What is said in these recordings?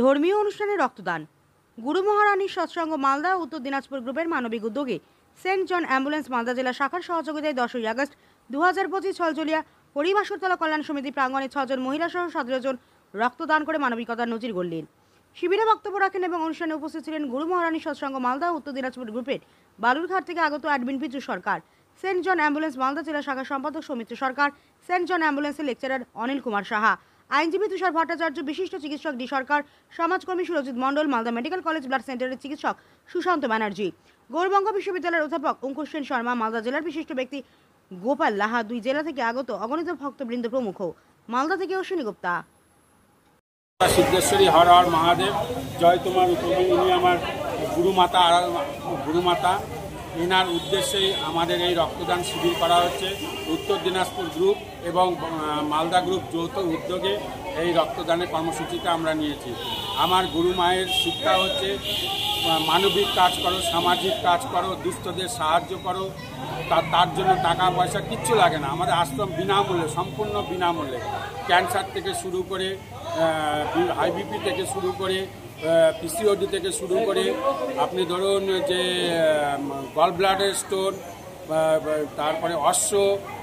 ধর্মীয় অনুষ্ঠানে রক্তদান। গুরু মহারানীর সৎসঙ্গ মালদা উত্তর দিনাজপুর গ্রুপের মানবিক উদ্যোগে সেন্ট জন অ্যাম্বুলেন্স মালদা জেলা শাখার সহযোগিতায় 10ই আগস্ট 2025 ছলজলিয়া হরিবাসরতলা কল্যাণ সমিতি প্রাঙ্গণে 6 জন মহিলা সহ 17 জন রক্তদান করে মানবিকতার নজির গড়লেন। শিবিরে বক্তব্য রাখেন এবং অনুষ্ঠানে উপস্থিত ছিলেন গুরু মহারানীর সৎসঙ্গ মালদা উত্তর দিনাজপুর গ্রুপের বালুরঘাট থেকে আগত অ্যাডমিন পিচু সরকার, সেন্ট জন অ্যাম্বুলেন্স মালদা জেলা শাখার সম্পাদক সৌমিত্র সরকার, সেন্ট জন অ্যাম্বুলেন্সের লেকচারার অনিল কুমার সাহা, আইনজীবী তুষার ভট্টাচার্য, বিশিষ্ট চিকিৎসক ডি সরকার, সমাজকর্মী সুরজিৎ মণ্ডল, মালদা মেডিকেল কলেজ ব্লাড সেন্টারের চিকিৎসক সুশান্ত ব্যানার্জি, গৌরবঙ্গ বিশ্ববিদ্যালয়ের অধ্যাপক অঙ্কুশ সেন শর্মা, মালদা জেলার বিশিষ্ট ব্যক্তি গোপাল লাহা, 2 জেলা থেকে আগত অগণিত ভক্তবৃন্দ প্রমুখ। মালদা থেকে অশ্বিনী গুপ্তা। সিদ্ধেশ্বরী হর হর মহাদেব, জয় তোমার উপমী। ইনি আমার গুরুমাতা। এনার উদ্দেশ্যেই আমাদের এই রক্তদান শিবির করা হচ্ছে। উত্তর দিনাজপুর গ্রুপ এবং মালদা গ্রুপ যৌথ উদ্যোগে এই রক্তদানের কর্মসূচিটা আমরা নিয়েছি। আমার গুরু মায়ের শিক্ষা হচ্ছে মানবিক কাজ করো, সামাজিক কাজ করো, দুস্থদের সাহায্য করো। তার জন্য টাকা পয়সা কিচ্ছু লাগে না। আমাদের আশ্রম বিনামূল্যে, সম্পূর্ণ বিনামূল্যে। ক্যান্সার থেকে শুরু করে, হাই বিপি থেকে শুরু করে, পিসিওডি থেকে শুরু করে, আপনি ধরুন যে গল ব্লাডার স্টোন, তারপরে অশ্ব,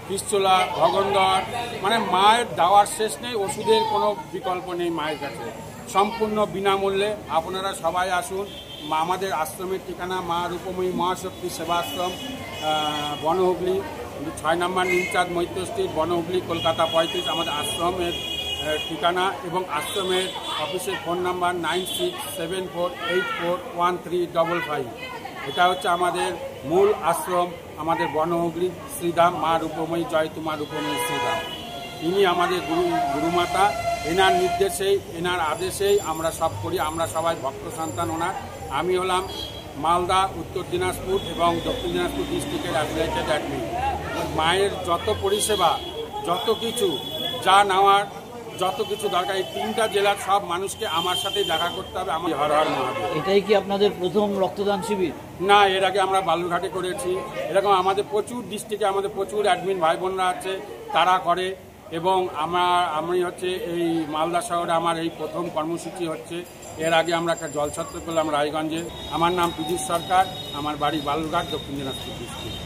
পিস্তলা, ভগন্দর, মানে মায়ের দেওয়ার শেষ নেই। ওষুধের কোনো বিকল্প নেই মায়ের কাছে, সম্পূর্ণ বিনামূল্যে। আপনারা সবাই আসুন। আমাদের আশ্রমের ঠিকানা মা রূপময়ী মহাশক্তি সেবাশ্রম, বনহুগলি, 6 নম্বর নিমচাঁদ মৈত্র স্ট্রিট, বনহুগলি, কলকাতা 35 আমাদের আশ্রমের ঠিকানা। এবং আশ্রমের অফিসের ফোন নাম্বার 9674841355। এটা হচ্ছে আমাদের মূল আশ্রম, আমাদের বনহুগলি শ্রীধাম মা রূপময়ী, জয় তোমার রূপময়ী শ্রীধাম। ইনি আমাদের গুরুমাতা। এনার নির্দেশেই, এনার আদেশেই আমরা সব করি। আমরা সবাই ভক্ত সন্তান ওনার। আমি হলাম মালদা, উত্তর দিনাজপুর এবং দক্ষিণ দিনাজপুর ডিস্ট্রিক্টের অ্যাফিলিয়েটেড অ্যাডমিন। মায়ের যত পরিষেবা, যত কিছু যা নেওয়ার, যত কিছু দরকার, এই 3টা জেলার সব মানুষকে আমার সাথে দেখা করতে হবে। আমার হর হর মহাদেব। এটাই কি আপনাদের প্রথম রক্তদান শিবির? না, এর আগে আমরা বালুরঘাটে করেছি। এরকম আমাদের প্রচুর ডিস্ট্রিক্টে আমাদের প্রচুর অ্যাডমিন ভাই বোনরা আছে, তারা করে। এবং আমি হচ্ছে এই মালদা শহরে আমার এই প্রথম কর্মসূচি হচ্ছে। এর আগে আমরা একটা জলছত্র করলাম রায়গঞ্জে। আমার নাম পিজু সরকার, আমার বাড়ি বালুরঘাট, দক্ষিণ দিনাজপুর ডিস্ট্রিক্ট।